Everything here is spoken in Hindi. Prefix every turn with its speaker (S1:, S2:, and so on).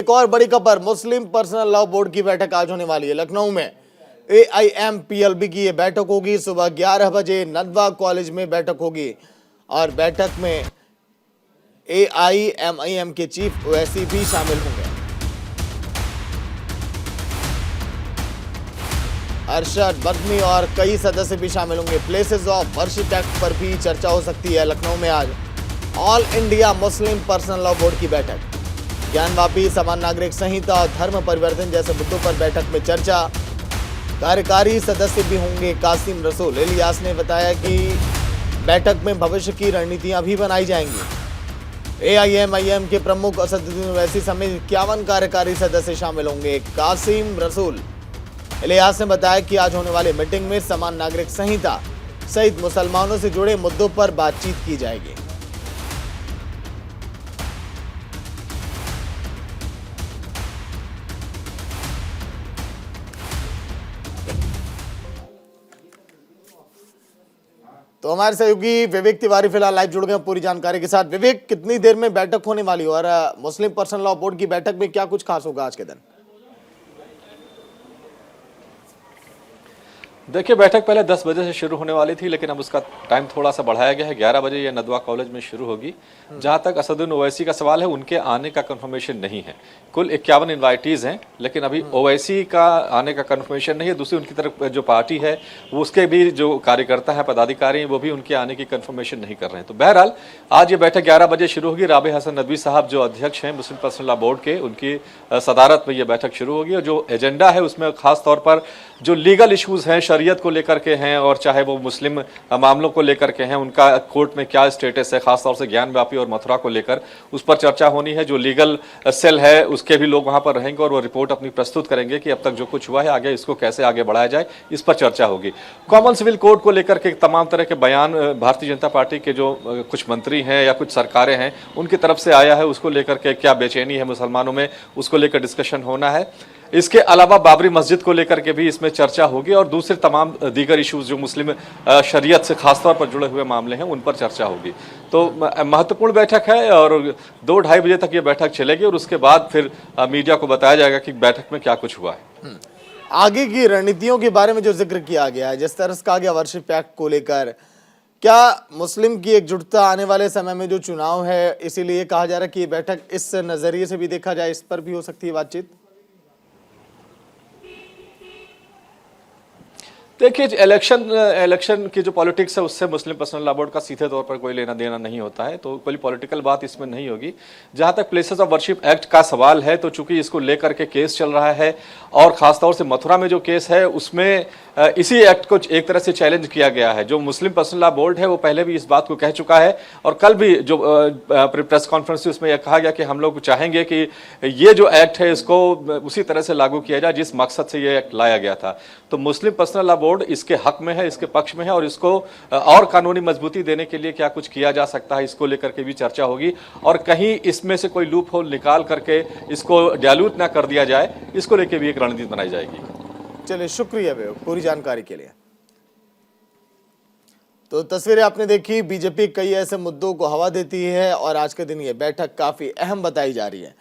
S1: एक और बड़ी खबर, मुस्लिम पर्सनल लॉ बोर्ड की बैठक आज होने वाली है लखनऊ में। AIMPLB की ये बैठक होगी, सुबह 11 बजे नदवा कॉलेज में बैठक होगी और बैठक में AIMIM के चीफ ओवैसी भी शामिल होंगे। अरशद बदनी और कई सदस्य भी शामिल होंगे। प्लेसेस ऑफ वर्शिप एक्ट पर भी चर्चा हो सकती है। लखनऊ में आज all India Muslim personal law board की बैठक, ज्ञानवापी, समान नागरिक संहिता और धर्म परिवर्तन जैसे मुद्दों पर बैठक में चर्चा। कार्यकारी सदस्य भी होंगे। कासिम रसूल इलियास ने बताया कि बैठक में भविष्य की रणनीतियां भी बनाई जाएंगी। AIMIM के प्रमुख असदुद्दीन ओवैसी समेत 51 कार्यकारी सदस्य शामिल होंगे। कासिम रसूल इलियास ने बताया कि आज होने वाली मीटिंग में समान नागरिक संहिता सहित मुसलमानों से जुड़े मुद्दों पर बातचीत की जाएगी। तो हमारे सहयोगी विवेक तिवारी फिलहाल लाइव जुड़ गए पूरी जानकारी के साथ। विवेक, कितनी देर में बैठक होने वाली है और मुस्लिम पर्सनल लॉ बोर्ड की बैठक में क्या कुछ खास होगा आज के दिन?
S2: देखिए, बैठक पहले 10 बजे से शुरू होने वाली थी, लेकिन अब उसका टाइम थोड़ा सा बढ़ाया गया है। 11 बजे ये नदवा कॉलेज में शुरू होगी। जहां तक असदुद्दीन ओवैसी का सवाल है, उनके आने का कंफर्मेशन नहीं है। कुल 51 इन्वाइटीज हैं, लेकिन अभी ओवैसी का आने का कंफर्मेशन नहीं है। दूसरी उनकी तरफ जो पार्टी है, वो उसके भी जो कार्यकर्ता है, पदाधिकारी हैं, वो भी उनके आने की कंफर्मेशन नहीं कर रहे हैं। तो बहरहाल आज ये बैठक 11 बजे शुरू होगी। राबे हसन नदवी साहब जो अध्यक्ष हैं मुस्लिम पर्सनल लॉ बोर्ड के, उनकी सदारत में ये बैठक शुरू होगी। और जो एजेंडा है उसमें खास तौर पर जो लीगल इश्यूज हैं, शरीयत को लेकर के हैं, और चाहे वो मुस्लिम मामलों को लेकर के हैं, उनका कोर्ट में क्या स्टेटस है, खासतौर से ज्ञानव्यापी और मथुरा को लेकर, उस पर चर्चा होनी है। जो लीगल सेल है उसके भी लोग वहां पर रहेंगे और वो रिपोर्ट अपनी प्रस्तुत करेंगे कि अब तक जो कुछ हुआ है आगे इसको कैसे आगे बढ़ाया जाए, इस पर चर्चा होगी। कॉमन सिविल कोड को लेकर के तमाम तरह के बयान भारतीय जनता पार्टी के जो कुछ मंत्री हैं या कुछ सरकारें हैं उनकी तरफ से आया है, उसको लेकर के क्या बेचैनी है मुसलमानों में, उसको लेकर डिस्कशन होना है। इसके अलावा बाबरी मस्जिद को लेकर के भी इसमें चर्चा होगी और दूसरे तमाम दीगर इश्यूज जो मुस्लिम शरीयत से खासतौर पर जुड़े हुए मामले हैं उन पर चर्चा होगी। तो महत्वपूर्ण बैठक है और 2-2:30 बजे तक ये बैठक चलेगी और उसके बाद फिर मीडिया को बताया जाएगा कि बैठक में क्या कुछ हुआ है।
S1: आगे की रणनीतियों के बारे में जो जिक्र किया गया है, जिस तरह से कहा गया वर्शिप एक्ट को लेकर, क्या मुस्लिम की एकजुटता आने वाले समय में जो चुनाव है, इसीलिए कहा जा रहा है कि ये बैठक इस नजरिए से भी देखा जाए, इस पर भी हो सकती है बातचीत?
S2: देखिए, इलेक्शन की जो पॉलिटिक्स है उससे मुस्लिम पर्सनल लॉ बोर्ड का सीधे तौर पर कोई लेना देना नहीं होता है, तो कोई पॉलिटिकल बात इसमें नहीं होगी। जहां तक प्लेसेस ऑफ वर्शिप एक्ट का सवाल है, तो चूंकि इसको लेकर के केस चल रहा है और खासतौर से मथुरा में जो केस है उसमें इसी एक्ट को एक तरह से चैलेंज किया गया है। जो मुस्लिम पर्सनल लॉ बोर्ड है वो पहले भी इस बात को कह चुका है और कल भी जो प्रेस कॉन्फ्रेंस थी उसमें यह कहा गया कि हम लोग चाहेंगे कि ये जो एक्ट है इसको उसी तरह से लागू किया जाए जिस मकसद से ये एक्ट लाया गया था। तो मुस्लिम पर्सनल लॉ बोर्ड इसके हक में है, इसके पक्ष में है और इसको और कानूनी मजबूती देने के लिए क्या कुछ किया जा सकता है, इसको लेकर के भी चर्चा होगी। और कहीं इसमें से कोई लूप होल निकाल करके इसको डायल्यूट ना कर दिया जाए, इसको लेकर भी एक रणनीति बनाई जाएगी।
S1: चलिए, शुक्रिया पूरी जानकारी के लिए। तो तस्वीरें आपने देखी, बीजेपी कई ऐसे मुद्दों को हवा देती है और आज के दिन ये बैठक काफी अहम बताई जा रही है।